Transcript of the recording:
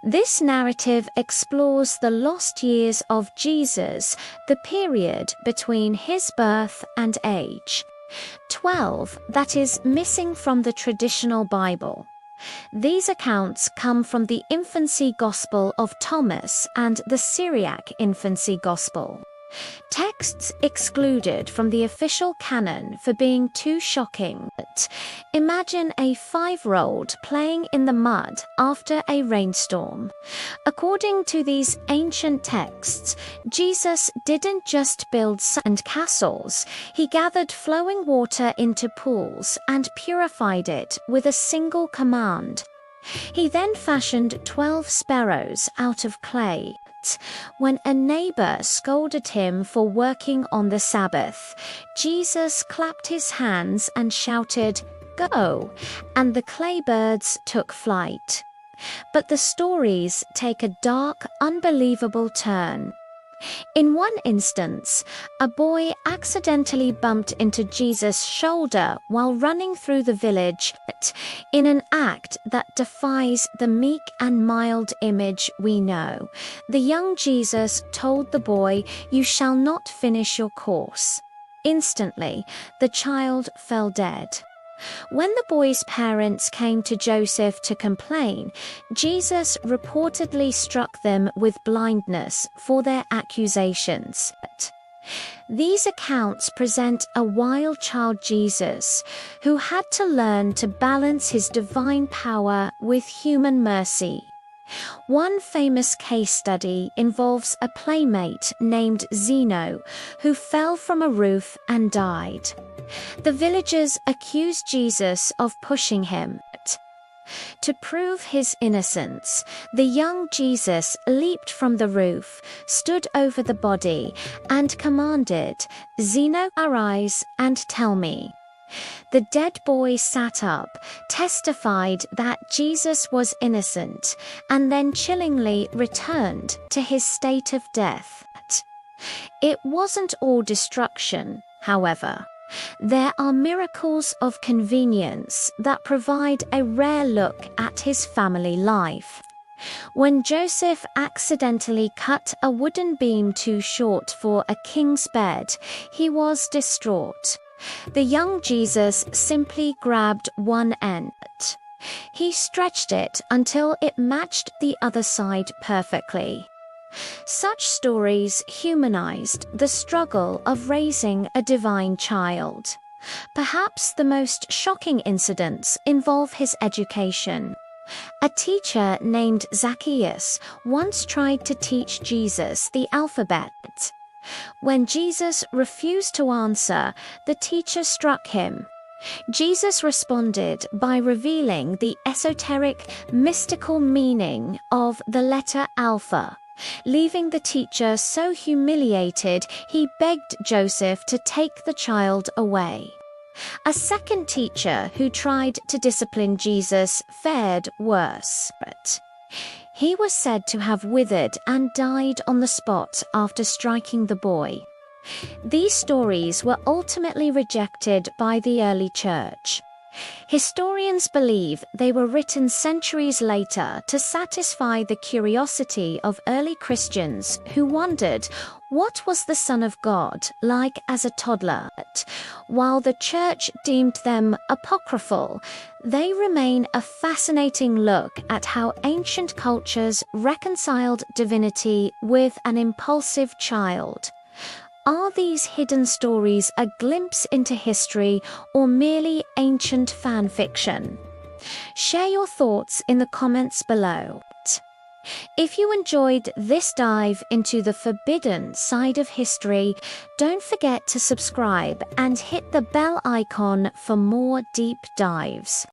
This narrative explores the lost years of Jesus, the period between his birth and age 12 that is missing from the traditional Bible. These accounts come from the Infancy Gospel of Thomas and the Syriac Infancy Gospel. Texts excluded from the official canon for being too shocking. Imagine a 5-year-old playing in the mud after a rainstorm. According to these ancient texts, Jesus didn't just build sand castles, he gathered flowing water into pools and purified it with a single command. He then fashioned 12 sparrows out of clay. When a neighbor scolded him for working on the Sabbath, Jesus clapped his hands and shouted, "Go!" and the clay birds took flight. But the stories take a dark, unbelievable turn. In one instance, a boy accidentally bumped into Jesus' shoulder while running through the village, in an act that defies the meek and mild image we know. The young Jesus told the boy, "You shall not finish your course." Instantly, the child fell dead. When the boy's parents came to Joseph to complain, Jesus reportedly struck them with blindness for their accusations. These accounts present a wild child Jesus who had to learn to balance his divine power with human mercy. One famous case study involves a playmate named Zeno who fell from a roof and died. The villagers accused Jesus of pushing him. To prove his innocence, the young Jesus leaped from the roof, stood over the body, and commanded, "Zeno, arise and tell me." The dead boy sat up, testified that Jesus was innocent, and then chillingly returned to his state of death. It wasn't all destruction, however. There are miracles of convenience that provide a rare look at his family life. When Joseph accidentally cut a wooden beam too short for a king's bed, he was distraught. The young Jesus simply grabbed one end. He stretched it until it matched the other side perfectly. Such stories humanized the struggle of raising a divine child. Perhaps the most shocking incidents involve his education. A teacher named Zacchaeus once tried to teach Jesus the alphabet. When Jesus refused to answer, the teacher struck him. Jesus responded by revealing the esoteric, mystical meaning of the letter Alpha. Leaving the teacher so humiliated, he begged Joseph to take the child away. A second teacher who tried to discipline Jesus fared worse. He was said to have withered and died on the spot after striking the boy. These stories were ultimately rejected by the early church. Historians believe they were written centuries later to satisfy the curiosity of early Christians who wondered, what was the Son of God like as a toddler? While the church deemed them apocryphal, they remain a fascinating look at how ancient cultures reconciled divinity with an impulsive child. Are these hidden stories a glimpse into history or merely ancient fan fiction? Share your thoughts in the comments below. If you enjoyed this dive into the forbidden side of history, don't forget to subscribe and hit the bell icon for more deep dives.